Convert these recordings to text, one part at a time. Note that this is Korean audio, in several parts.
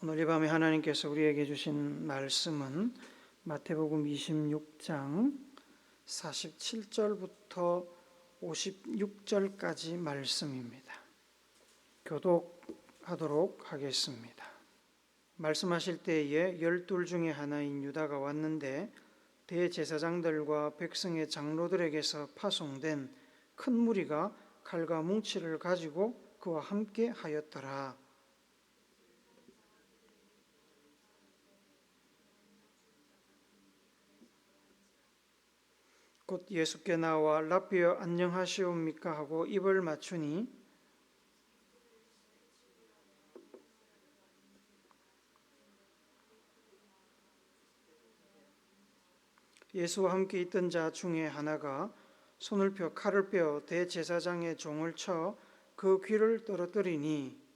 오늘 이 밤에 하나님께서 우리에게 주신 말씀은 마태복음 26장 47절부터 56절까지 말씀입니다. 교독하도록 하겠습니다. 말씀하실 때에 12 중에 하나인 유다가 왔는데 대제사장들과 백성의 장로들에게서 파송된 큰 무리가 칼과 뭉치를 가지고 그와 함께 하였더라. 곧 예수께 나와 랍비여 안녕하시옵니까 하고 입을 맞추니 예수와 함께 있던 자 중에 하나가 손을 펴 칼을 빼어 대제사장의 종을 쳐 그 귀를 떨어뜨리니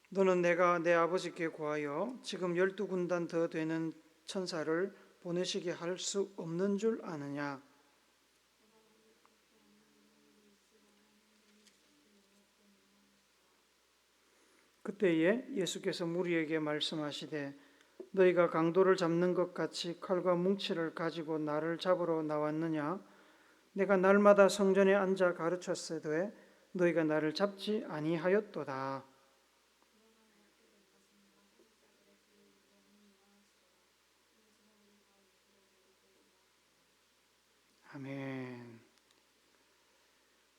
너는 내가 내 아버지께 구하여 지금 12군단 더 되는 천사를 보내시게 할 수 없는 줄 아느냐? 그때에 예수께서 무리에게 말씀하시되 너희가 강도를 잡는 것 같이 칼과 뭉치를 가지고 나를 잡으러 나왔느냐? 내가 날마다 성전에 앉아 가르쳤으되 너희가 나를 잡지 아니하였도다. 아멘.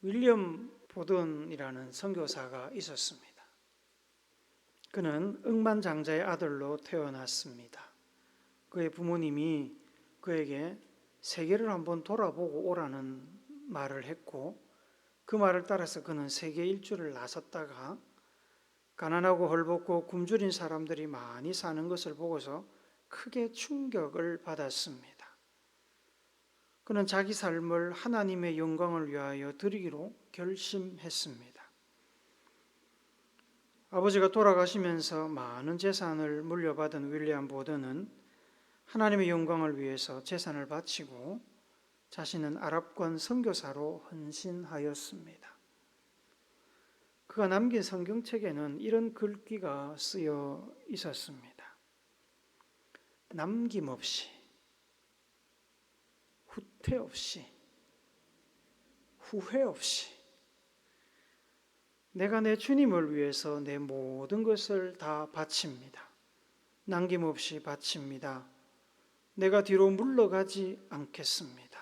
윌리엄 보든이라는 선교사가 있었습니다. 그는 억만장자의 아들로 태어났습니다. 그의 부모님이 그에게 세계를 한번 돌아보고 오라는 말을 했고 그 말을 따라서 그는 세계 일주를 나섰다가 가난하고 헐벗고 굶주린 사람들이 많이 사는 것을 보고서 크게 충격을 받았습니다. 그는 자기 삶을 하나님의 영광을 위하여 드리기로 결심했습니다. 아버지가 돌아가시면서 많은 재산을 물려받은 윌리엄 보든은 하나님의 영광을 위해서 재산을 바치고 자신은 아랍권 선교사로 헌신하였습니다. 그가 남긴 성경책에는 이런 글귀가 쓰여 있었습니다. 남김없이, 후퇴 없이, 후회 없이 내가 내 주님을 위해서 내 모든 것을 다 바칩니다. 남김없이 바칩니다. 내가 뒤로 물러가지 않겠습니다.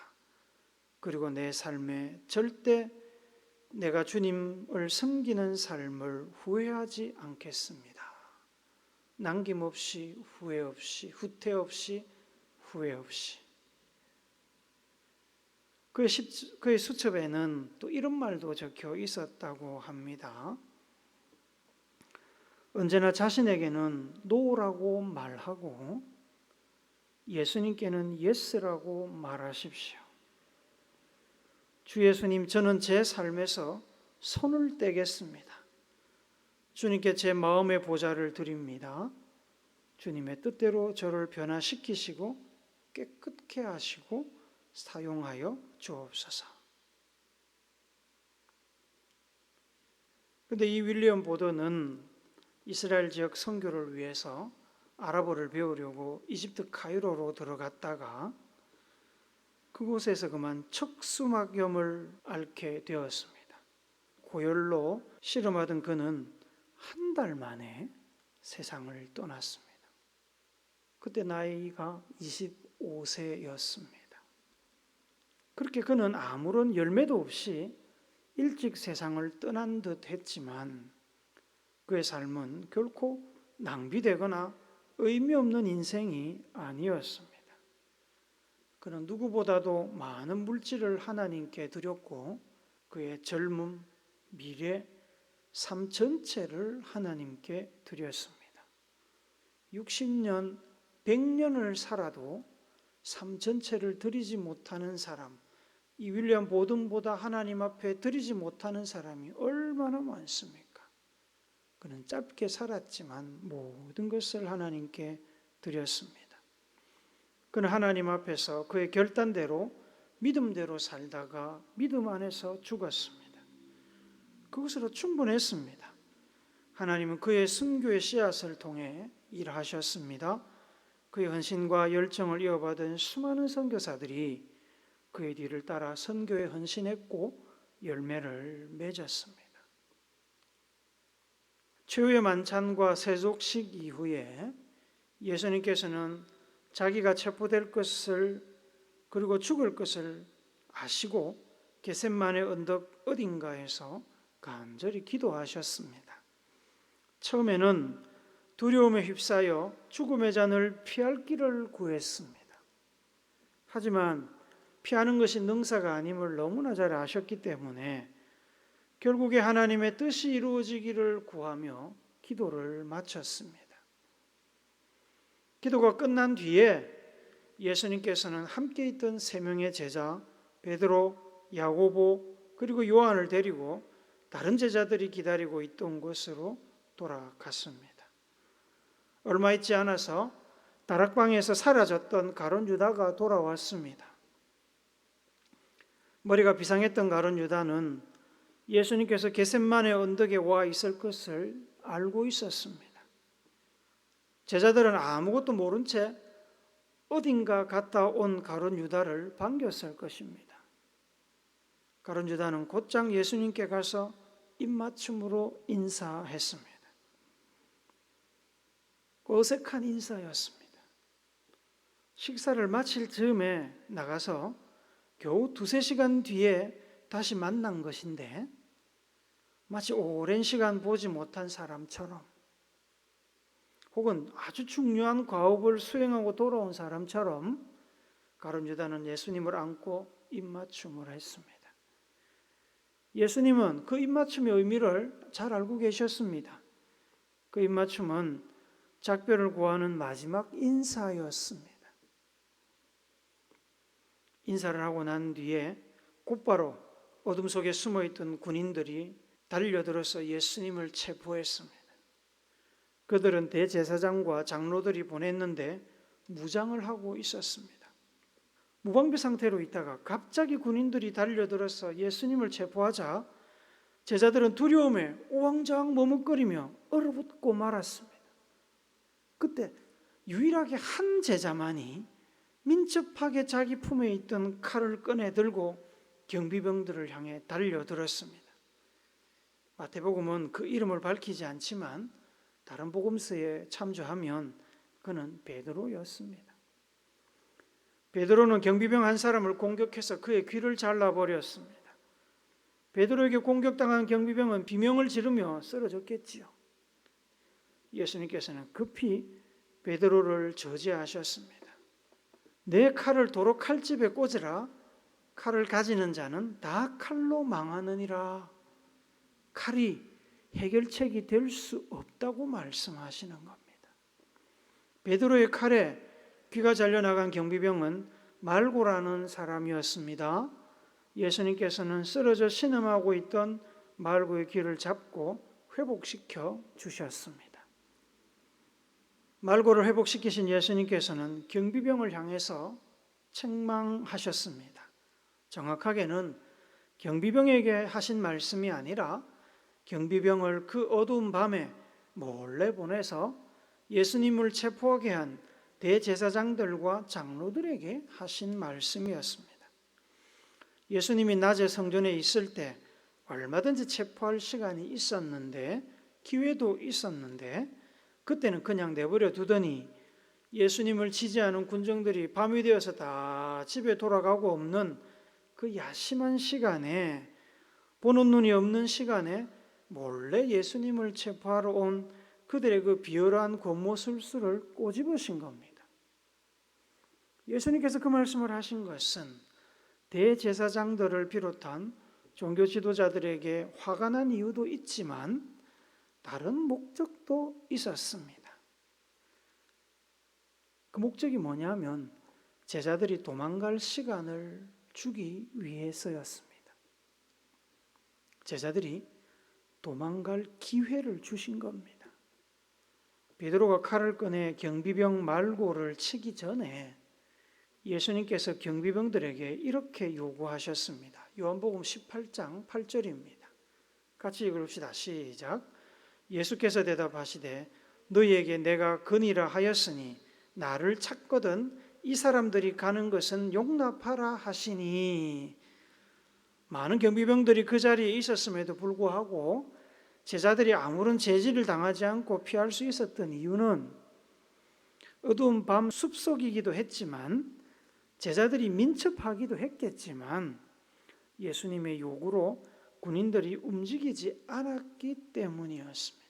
그리고 내 삶에 절대 내가 주님을 섬기는 삶을 후회하지 않겠습니다. 남김없이, 후회 없이, 후퇴 없이, 후회 없이. 그의 수첩에는 또 이런 말도 적혀 있었다고 합니다. 언제나 자신에게는 노라고 말하고 예수님께는 예스라고 말하십시오. 주 예수님, 저는 제 삶에서 손을 떼겠습니다. 주님께 제 마음의 보좌를 드립니다. 주님의 뜻대로 저를 변화시키시고 깨끗게 하시고 사용하여 주옵소서. 그런데 이 윌리엄 보든은 이스라엘 지역 선교를 위해서 아랍어를 배우려고 이집트 카이로로 들어갔다가 그곳에서 그만 척수막염을 앓게 되었습니다. 고열로 실험하던 그는 한 달 만에 세상을 떠났습니다. 그때 나이가 25세였습니다. 그렇게 그는 아무런 열매도 없이 일찍 세상을 떠난 듯 했지만 그의 삶은 결코 낭비되거나 의미 없는 인생이 아니었습니다. 그는 누구보다도 많은 물질을 하나님께 드렸고 그의 젊음, 미래, 삶 전체를 하나님께 드렸습니다. 60년, 100년을 살아도 삶 전체를 드리지 못하는 사람, 이 윌리엄 보든보다 하나님 앞에 드리지 못하는 사람이 얼마나 많습니까? 그는 짧게 살았지만 모든 것을 하나님께 드렸습니다. 그는 하나님 앞에서 그의 결단대로 믿음대로 살다가 믿음 안에서 죽었습니다. 그것으로 충분했습니다. 하나님은 그의 순교의 씨앗을 통해 일하셨습니다. 그의 헌신과 열정을 이어받은 수많은 선교사들이 그의 뒤를 따라 선교에 헌신했고 열매를 맺었습니다. 최후의 만찬과 세족식 이후에 예수님께서는 자기가 체포될 것을 그리고 죽을 것을 아시고 겟셋마네 언덕 어딘가에서 간절히 기도하셨습니다. 처음에는 두려움에 휩싸여 죽음의 잔을 피할 길을 구했습니다. 하지만 피하는 것이 능사가 아님을 너무나 잘 아셨기 때문에 결국에 하나님의 뜻이 이루어지기를 구하며 기도를 마쳤습니다. 기도가 끝난 뒤에 예수님께서는 함께 있던 세 명의 제자 베드로, 야고보 그리고 요한을 데리고 다른 제자들이 기다리고 있던 곳으로 돌아갔습니다. 얼마 있지 않아서 다락방에서 사라졌던 가룟 유다가 돌아왔습니다. 머리가 비상했던 가룟 유다는 예수님께서 겟셋마네 언덕에 와 있을 것을 알고 있었습니다. 제자들은 아무것도 모른 채 어딘가 갔다 온 가룟 유다를 반겼을 것입니다. 가룟 유다는 곧장 예수님께 가서 입맞춤으로 인사했습니다. 어색한 인사였습니다. 식사를 마칠 즈음에 나가서 겨우 2-3시간 뒤에 다시 만난 것인데 마치 오랜 시간 보지 못한 사람처럼 혹은 아주 중요한 과업을 수행하고 돌아온 사람처럼 가룟 유다는 예수님을 안고 입맞춤을 했습니다. 예수님은 그 입맞춤의 의미를 잘 알고 계셨습니다. 그 입맞춤은 작별을 구하는 마지막 인사였습니다. 인사를 하고 난 뒤에 곧바로 어둠 속에 숨어있던 군인들이 달려들어서 예수님을 체포했습니다. 그들은 대제사장과 장로들이 보냈는데 무장을 하고 있었습니다. 무방비 상태로 있다가 갑자기 군인들이 달려들어서 예수님을 체포하자 제자들은 두려움에 오왕좌왕 머뭇거리며 얼어붙고 말았습니다. 그때 유일하게 한 제자만이 민첩하게 자기 품에 있던 칼을 꺼내 들고 경비병들을 향해 달려들었습니다. 마태복음은 그 이름을 밝히지 않지만 다른 복음서에 참조하면 그는 베드로였습니다. 베드로는 경비병 한 사람을 공격해서 그의 귀를 잘라버렸습니다. 베드로에게 공격당한 경비병은 비명을 지르며 쓰러졌겠지요. 예수님께서는 급히 베드로를 저지하셨습니다. 내 칼을 도로 칼집에 꽂으라. 칼을 가지는 자는 다 칼로 망하느니라. 칼이 해결책이 될 수 없다고 말씀하시는 겁니다. 베드로의 칼에 귀가 잘려나간 경비병은 말고라는 사람이었습니다. 예수님께서는 쓰러져 신음하고 있던 말고의 귀를 잡고 회복시켜 주셨습니다. 말고를 회복시키신 예수님께서는 경비병을 향해서 책망하셨습니다. 정확하게는 경비병에게 하신 말씀이 아니라 경비병을 그 어두운 밤에 몰래 보내서 예수님을 체포하게 한 대제사장들과 장로들에게 하신 말씀이었습니다. 예수님이 낮에 성전에 있을 때 얼마든지 체포할 시간이 있었는데 기회도 있었는데 그때는 그냥 내버려 두더니 예수님을 지지하는 군정들이 밤이 되어서 다 집에 돌아가고 없는 그 야심한 시간에 보는 눈이 없는 시간에 몰래 예수님을 체포하러 온 그들의 그 비열한 권모술수를 꼬집으신 겁니다. 예수님께서 그 말씀을 하신 것은 대제사장들을 비롯한 종교 지도자들에게 화가 난 이유도 있지만 다른 목적도 있었습니다. 그 목적이 뭐냐면 제자들이 도망갈 시간을 주기 위해서였습니다. 제자들이 도망갈 기회를 주신 겁니다. 베드로가 칼을 꺼내 경비병 말고를 치기 전에 예수님께서 경비병들에게 이렇게 요구하셨습니다. 요한복음 18장 8절입니다. 같이 읽읍시다. 시작. 예수께서 대답하시되 너희에게 내가 건의라 하였으니 나를 찾거든 이 사람들이 가는 것은 용납하라 하시니. 많은 경비병들이 그 자리에 있었음에도 불구하고 제자들이 아무런 제지를 당하지 않고 피할 수 있었던 이유는 어두운 밤 숲속이기도 했지만 제자들이 민첩하기도 했겠지만 예수님의 요구로 군인들이 움직이지 않았기 때문이었습니다.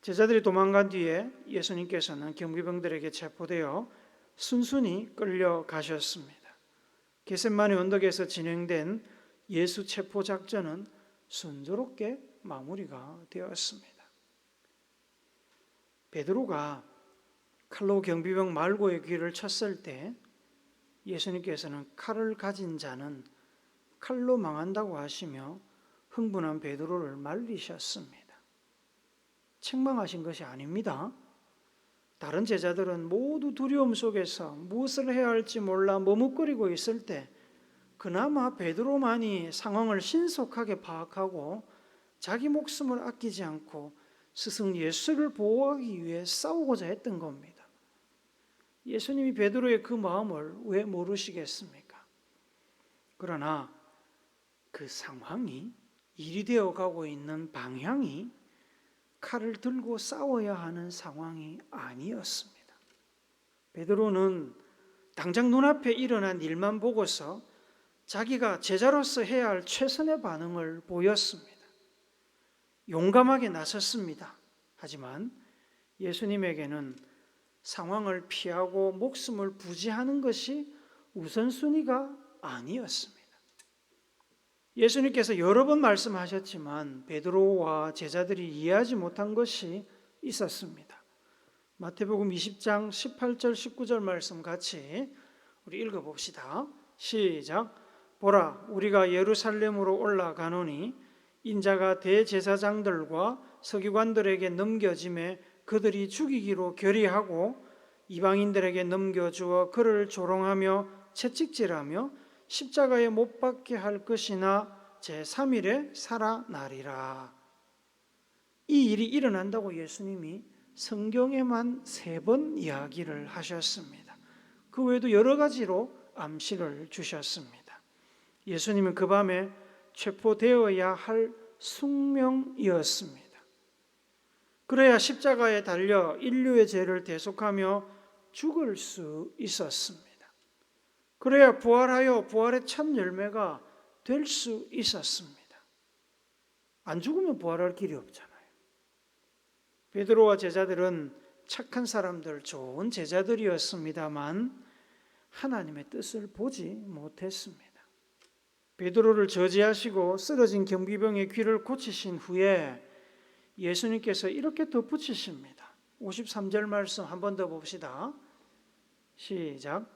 제자들이 도망간 뒤에 예수님께서는 경비병들에게 체포되어 순순히 끌려가셨습니다. 겟세마네 언덕에서 진행된 예수 체포 작전은 순조롭게 마무리가 되었습니다. 베드로가 칼로 경비병 말고의 귀를 쳤을 때 예수님께서는 칼을 가진 자는 칼로 망한다고 하시며 흥분한 베드로를 말리셨습니다. 책망하신 것이 아닙니다. 다른 제자들은 모두 두려움 속에서 무엇을 해야 할지 몰라 머뭇거리고 있을 때 그나마 베드로만이 상황을 신속하게 파악하고 자기 목숨을 아끼지 않고 스승 예수를 보호하기 위해 싸우고자 했던 겁니다. 예수님이 베드로의 그 마음을 왜 모르시겠습니까? 그러나 그 상황이 일이 되어 가고 있는 방향이 칼을 들고 싸워야 하는 상황이 아니었습니다. 베드로는 당장 눈앞에 일어난 일만 보고서 자기가 제자로서 해야 할 최선의 반응을 보였습니다. 용감하게 나섰습니다. 하지만 예수님에게는 상황을 피하고 목숨을 부지하는 것이 우선순위가 아니었습니다. 예수님께서 여러 번 말씀하셨지만 베드로와 제자들이 이해하지 못한 것이 있었습니다. 마태복음 20장 18절 19절 말씀 같이 우리 읽어봅시다. 시작. 보라, 우리가 예루살렘으로 올라가노니 인자가 대제사장들과 서기관들에게 넘겨짐에 그들이 죽이기로 결의하고 이방인들에게 넘겨주어 그를 조롱하며 채찍질하며 십자가에 못 박게 할 것이나 제3일에 살아나리라. 이 일이 일어난다고 예수님이 성경에만 3번 이야기를 하셨습니다. 그 외에도 여러 가지로 암시를 주셨습니다. 예수님은 그 밤에 체포되어야 할 숙명이었습니다. 그래야 십자가에 달려 인류의 죄를 대속하며 죽을 수 있었습니다. 그래야 부활하여 부활의 첫 열매가 될 수 있었습니다. 안 죽으면 부활할 길이 없잖아요. 베드로와 제자들은 착한 사람들, 좋은 제자들이었습니다만 하나님의 뜻을 보지 못했습니다. 베드로를 저지하시고 쓰러진 경비병의 귀를 고치신 후에 예수님께서 이렇게 덧붙이십니다. 53절 말씀 한 번 더 봅시다. 시작.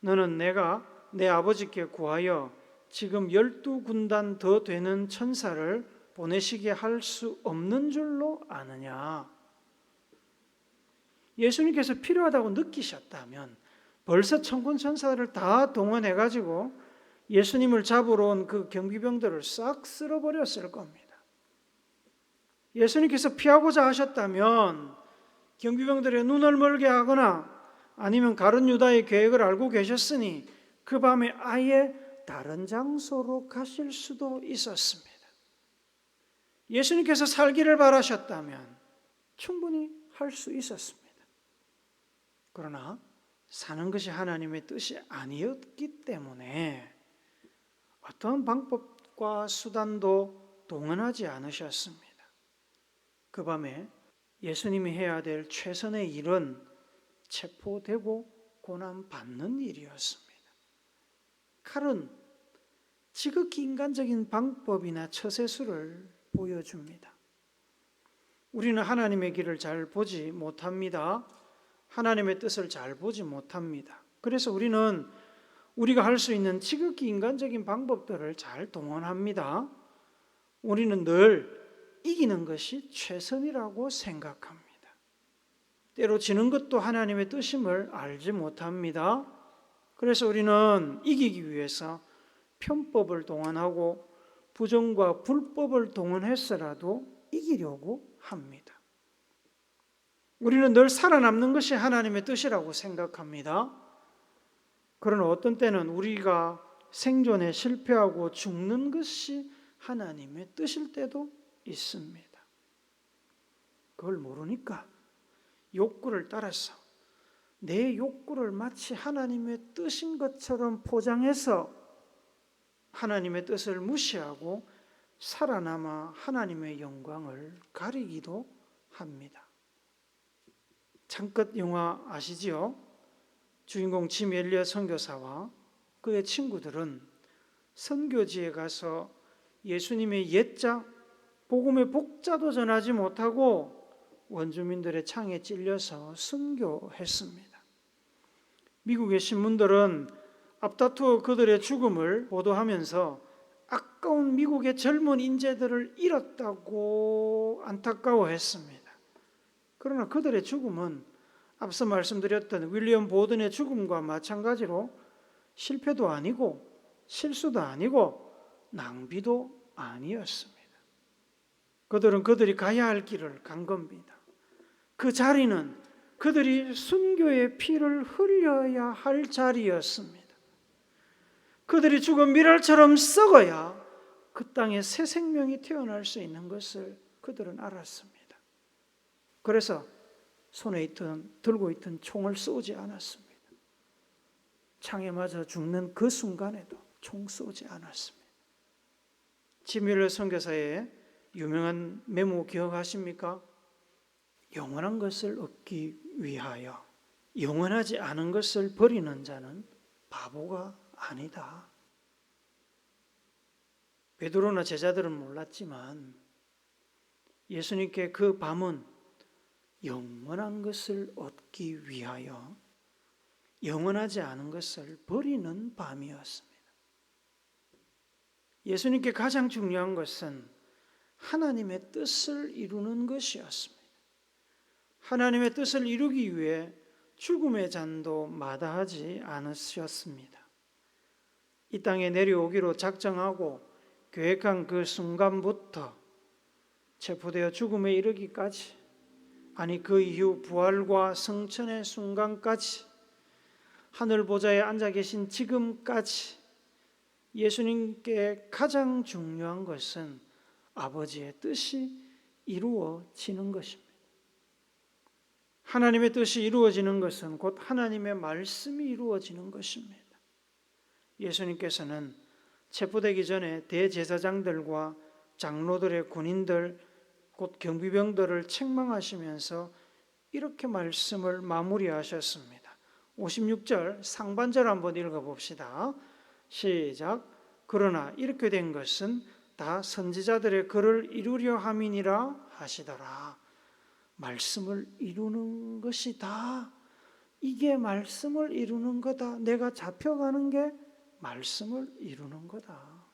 너는 내가 내 아버지께 구하여 지금 12군단 더 되는 천사를 보내시게 할 수 없는 줄로 아느냐. 예수님께서 필요하다고 느끼셨다면 벌써 천군 천사를 다 동원해가지고 예수님을 잡으러 온 그 경비병들을 싹 쓸어버렸을 겁니다. 예수님께서 피하고자 하셨다면 경비병들의 눈을 멀게 하거나 아니면 가룟 유다의 계획을 알고 계셨으니 그 밤에 아예 다른 장소로 가실 수도 있었습니다. 예수님께서 살기를 바라셨다면 충분히 할 수 있었습니다. 그러나 사는 것이 하나님의 뜻이 아니었기 때문에 어떤 방법과 수단도 동원하지 않으셨습니다. 그 밤에 예수님이 해야 될 최선의 일은 체포되고 고난받는 일이었습니다. 칼은 지극히 인간적인 방법이나 처세술을 보여줍니다. 우리는 하나님의 길을 잘 보지 못합니다. 하나님의 뜻을 잘 보지 못합니다. 그래서 우리는 우리가 할 수 있는 지극히 인간적인 방법들을 잘 동원합니다. 우리는 늘 이기는 것이 최선이라고 생각합니다. 때로 지는 것도 하나님의 뜻임을 알지 못합니다. 그래서 우리는 이기기 위해서 편법을 동원하고 부정과 불법을 동원해서라도 이기려고 합니다. 우리는 늘 살아남는 것이 하나님의 뜻이라고 생각합니다. 그러나 어떤 때는 우리가 생존에 실패하고 죽는 것이 하나님의 뜻일 때도 있습니다. 그걸 모르니까 욕구를 따라서 내 욕구를 마치 하나님의 뜻인 것처럼 포장해서 하나님의 뜻을 무시하고 살아남아 하나님의 영광을 가리기도 합니다. 창끝 영화 아시지요? 주인공 짐 엘리엇 선교사와 그의 친구들은 선교지에 가서 예수님의 옛자, 복음의 복자도 전하지 못하고 원주민들의 창에 찔려서 순교했습니다. 미국의 신문들은 앞다투어 그들의 죽음을 보도하면서 아까운 미국의 젊은 인재들을 잃었다고 안타까워했습니다. 그러나 그들의 죽음은 앞서 말씀드렸던 윌리엄 보든의 죽음과 마찬가지로 실패도 아니고 실수도 아니고 낭비도 아니었습니다. 그들은 그들이 가야 할 길을 간 겁니다. 그 자리는 그들이 순교의 피를 흘려야 할 자리였습니다. 그들이 죽은 밀알처럼 썩어야 그 땅에 새 생명이 태어날 수 있는 것을 그들은 알았습니다. 그래서 손에 들고 있던 총을 쏘지 않았습니다. 창에 맞아 죽는 그 순간에도 총 쏘지 않았습니다. 짐 엘리엇 선교사의 유명한 메모 기억하십니까? 영원한 것을 얻기 위하여 영원하지 않은 것을 버리는 자는 바보가 아니다. 베드로나 제자들은 몰랐지만 예수님께 그 밤은 영원한 것을 얻기 위하여 영원하지 않은 것을 버리는 밤이었습니다. 예수님께 가장 중요한 것은 하나님의 뜻을 이루는 것이었습니다. 하나님의 뜻을 이루기 위해 죽음의 잔도 마다하지 않으셨습니다. 이 땅에 내려오기로 작정하고 계획한 그 순간부터 체포되어 죽음에 이르기까지, 아니 그 이후 부활과 성천의 순간까지, 하늘 보좌에 앉아 계신 지금까지 예수님께 가장 중요한 것은 아버지의 뜻이 이루어지는 것입니다. 하나님의 뜻이 이루어지는 것은 곧 하나님의 말씀이 이루어지는 것입니다. 예수님께서는 체포되기 전에 대제사장들과 장로들의 군인들, 곧 경비병들을 책망하시면서 이렇게 말씀을 마무리하셨습니다. 56절 상반절 한번 읽어봅시다. 시작. 그러나 이렇게 된 것은 다 선지자들의 글을 이루려 함이니라 하시더라. 말씀을 이루는 것이 다, 이게 말씀을 이루는 거다. 내가 잡혀가는 게 말씀을 이루는 거다.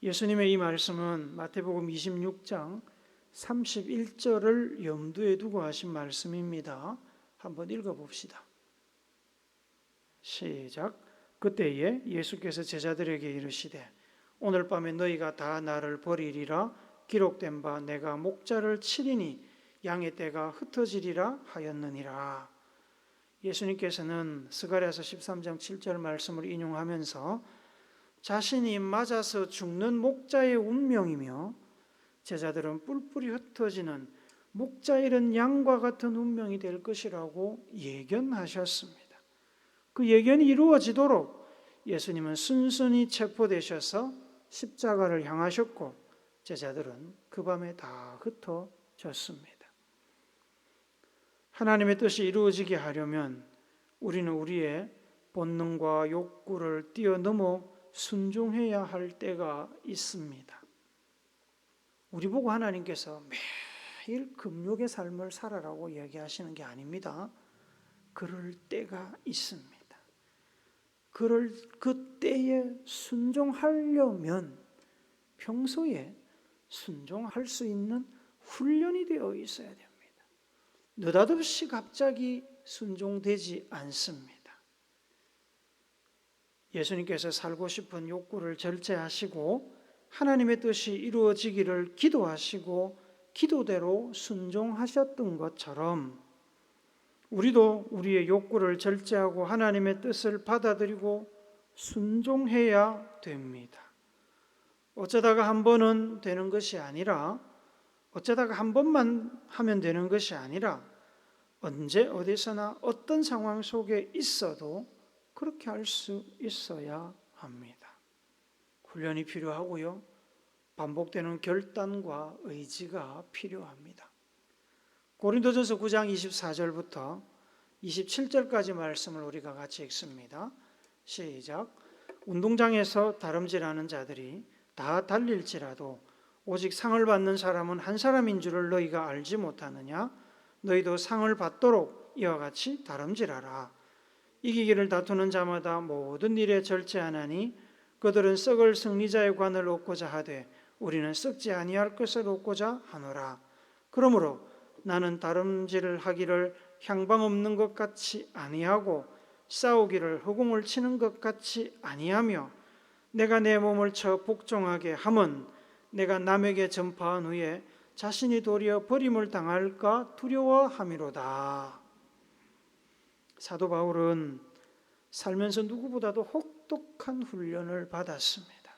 예수님의 이 말씀은 마태복음 26장 31절을 염두에 두고 하신 말씀입니다. 한번 읽어봅시다. 시작. 그때에 예수께서 제자들에게 이르시되 오늘 밤에 너희가 다 나를 버리리라. 기록된 바 내가 목자를 치리니 양의 떼가 흩어지리라 하였느니라. 예수님께서는 스가랴서 13장 7절 말씀을 인용하면서 자신이 맞아서 죽는 목자의 운명이며 제자들은 뿔뿔이 흩어지는 목자 잃은 양과 같은 운명이 될 것이라고 예견하셨습니다. 그 예견이 이루어지도록 예수님은 순순히 체포되셔서 십자가를 향하셨고 제자들은 그 밤에 다 흩어졌습니다. 하나님의 뜻이 이루어지게 하려면 우리는 우리의 본능과 욕구를 뛰어넘어 순종해야 할 때가 있습니다. 우리 보고 하나님께서 매일 금욕의 삶을 살아라고 얘기하시는 게 아닙니다. 그럴 때가 있습니다. 그 때에 순종하려면 평소에 순종할 수 있는 훈련이 되어 있어야 됩니다. 느닷없이 갑자기 순종되지 않습니다. 예수님께서 살고 싶은 욕구를 절제하시고 하나님의 뜻이 이루어지기를 기도하시고 기도대로 순종하셨던 것처럼 우리도 우리의 욕구를 절제하고 하나님의 뜻을 받아들이고 순종해야 됩니다. 어쩌다가 한 번은 되는 것이 아니라, 어쩌다가 한 번만 하면 되는 것이 아니라 언제 어디서나 어떤 상황 속에 있어도 그렇게 할 수 있어야 합니다. 훈련이 필요하고요. 반복되는 결단과 의지가 필요합니다. 고린도전서 9장 24절부터 27절까지 말씀을 우리가 같이 읽습니다. 시작. 운동장에서 다름질하는 자들이 다 달릴지라도 오직 상을 받는 사람은 한 사람인 줄을 너희가 알지 못하느냐? 너희도 상을 받도록 이와 같이 다름질하라. 이기기를 다투는 자마다 모든 일에 절제하나니 그들은 썩을 승리자의 관을 얻고자 하되 우리는 썩지 아니할 것을 얻고자 하노라. 그러므로 나는 다름질을 하기를 향방 없는 것 같이 아니하고 싸우기를 허공을 치는 것 같이 아니하며 내가 내 몸을 쳐 복종하게 함은 내가 남에게 전파한 후에 자신이 도리어 버림을 당할까 두려워함이로다. 사도 바울은 살면서 누구보다도 혹독한 훈련을 받았습니다.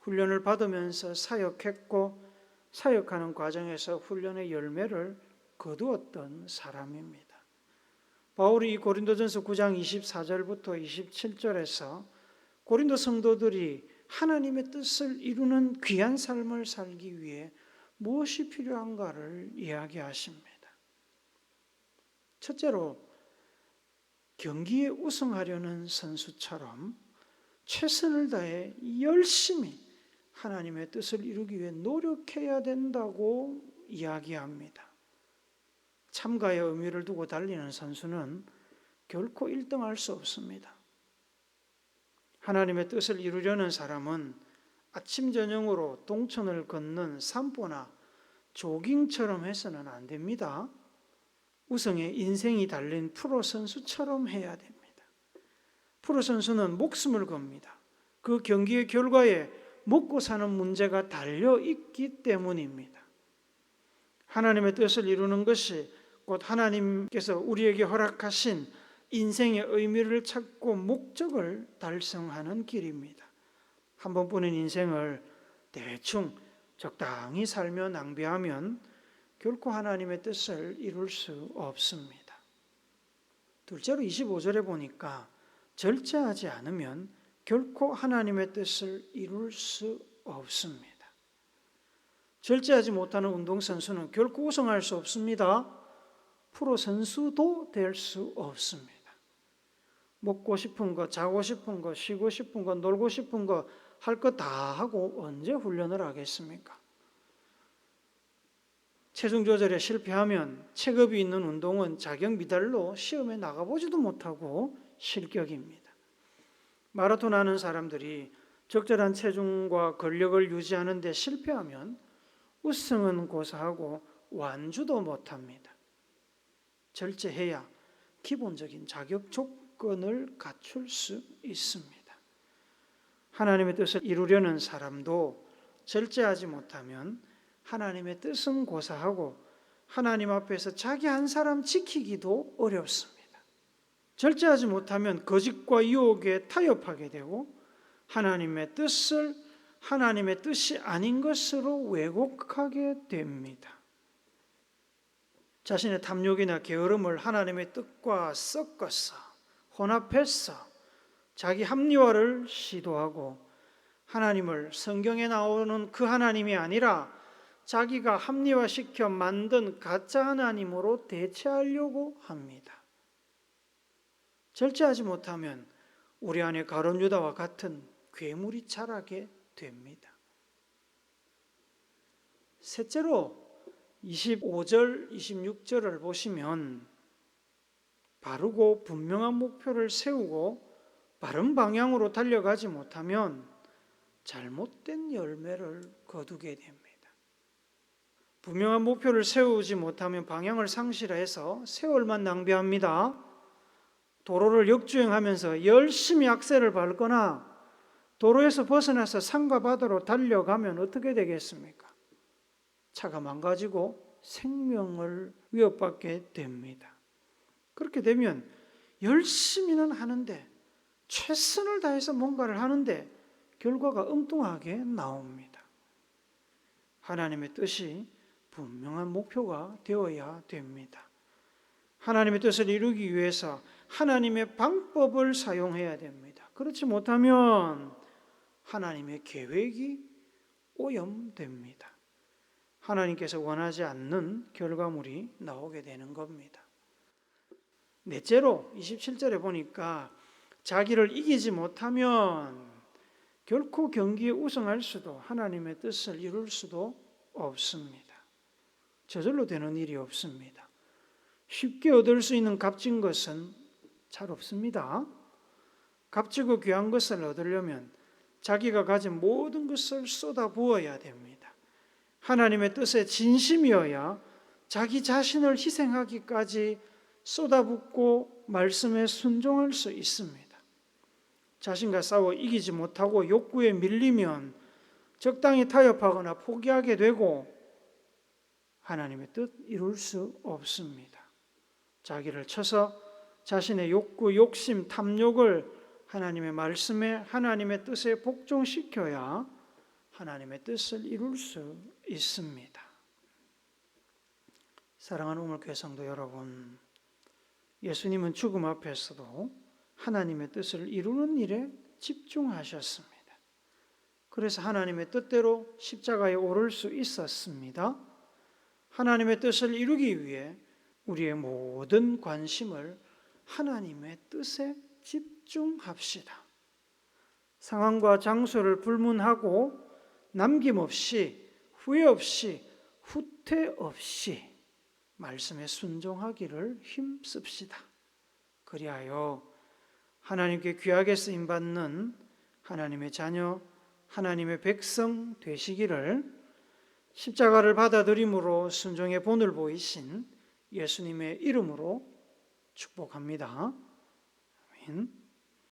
훈련을 받으면서 사역했고 사역하는 과정에서 훈련의 열매를 거두었던 사람입니다. 바울이 이 고린도전서 9장 24절부터 27절에서 고린도 성도들이 하나님의 뜻을 이루는 귀한 삶을 살기 위해 무엇이 필요한가를 이야기하십니다. 첫째로 경기에 우승하려는 선수처럼 최선을 다해 열심히 하나님의 뜻을 이루기 위해 노력해야 된다고 이야기합니다. 참가의 의미를 두고 달리는 선수는 결코 1등할 수 없습니다. 하나님의 뜻을 이루려는 사람은 아침 저녁으로 동천을 걷는 산보나 조깅처럼 해서는 안 됩니다. 우승에 인생이 달린 프로 선수처럼 해야 됩니다. 프로 선수는 목숨을 겁니다. 그 경기의 결과에 먹고 사는 문제가 달려 있기 때문입니다. 하나님의 뜻을 이루는 것이 곧 하나님께서 우리에게 허락하신 인생의 의미를 찾고 목적을 달성하는 길입니다. 한 번뿐인 인생을 대충 적당히 살며 낭비하면 결코 하나님의 뜻을 이룰 수 없습니다. 둘째로 25절에 보니까 절제하지 않으면 결코 하나님의 뜻을 이룰 수 없습니다. 절제하지 못하는 운동선수는 결코 우승할 수 없습니다. 프로 선수도 될 수 없습니다. 먹고 싶은 거, 자고 싶은 거, 쉬고 싶은 거, 놀고 싶은 거 할 거 다 하고 언제 훈련을 하겠습니까? 체중 조절에 실패하면 체급이 있는 운동은 자격 미달로 시험에 나가보지도 못하고 실격입니다. 마라톤 하는 사람들이 적절한 체중과 근력을 유지하는 데 실패하면 우승은 고사하고 완주도 못합니다. 절제해야 기본적인 자격 조건을 갖출 수 있습니다. 하나님의 뜻을 이루려는 사람도 절제하지 못하면 하나님의 뜻은 고사하고 하나님 앞에서 자기 한 사람 지키기도 어렵습니다. 절제하지 못하면 거짓과 유혹에 타협하게 되고 하나님의 뜻이 아닌 것으로 왜곡하게 됩니다. 자신의 탐욕이나 게으름을 하나님의 뜻과 섞어서 혼합해서 자기 합리화를 시도하고 하나님을 성경에 나오는 그 하나님이 아니라 자기가 합리화시켜 만든 가짜 하나님으로 대체하려고 합니다. 절제하지 못하면 우리 안에 가룟 유다와 같은 괴물이 자라게 됩니다. 셋째로 25절, 26절을 보시면 바르고 분명한 목표를 세우고 바른 방향으로 달려가지 못하면 잘못된 열매를 거두게 됩니다. 분명한 목표를 세우지 못하면 방향을 상실해서 세월만 낭비합니다. 도로를 역주행하면서 열심히 악셀을 밟거나 도로에서 벗어나서 산과 바다로 달려가면 어떻게 되겠습니까? 차가 망가지고 생명을 위협받게 됩니다. 그렇게 되면 열심히는 하는데, 최선을 다해서 뭔가를 하는데 결과가 엉뚱하게 나옵니다. 하나님의 뜻이 분명한 목표가 되어야 됩니다. 하나님의 뜻을 이루기 위해서 하나님의 방법을 사용해야 됩니다. 그렇지 못하면 하나님의 계획이 오염됩니다. 하나님께서 원하지 않는 결과물이 나오게 되는 겁니다. 넷째로 27절에 보니까 자기를 이기지 못하면 결코 경기에 우승할 수도 하나님의 뜻을 이룰 수도 없습니다. 저절로 되는 일이 없습니다. 쉽게 얻을 수 있는 값진 것은 잘 없습니다. 값지고 귀한 것을 얻으려면 자기가 가진 모든 것을 쏟아부어야 됩니다. 하나님의 뜻에 진심이어야 자기 자신을 희생하기까지 쏟아붓고 말씀에 순종할 수 있습니다. 자신과 싸워 이기지 못하고 욕구에 밀리면 적당히 타협하거나 포기하게 되고 하나님의 뜻 이룰 수 없습니다. 자기를 쳐서 자신의 욕구, 욕심, 탐욕을 하나님의 말씀에, 하나님의 뜻에 복종시켜야 하나님의 뜻을 이룰 수 있습니다. 사랑하는 우물교회 성도 여러분, 예수님은 죽음 앞에서도 하나님의 뜻을 이루는 일에 집중하셨습니다. 그래서 하나님의 뜻대로 십자가에 오를 수 있었습니다. 하나님의 뜻을 이루기 위해 우리의 모든 관심을 하나님의 뜻에 집중합시다. 상황과 장소를 불문하고 남김없이, 후회 없이, 후퇴 없이 말씀에 순종하기를 힘씁시다. 그리하여 하나님께 귀하게 쓰임받는 하나님의 자녀, 하나님의 백성 되시기를 십자가를 받아들임으로 순종의 본을 보이신 예수님의 이름으로 축복합니다. 아멘.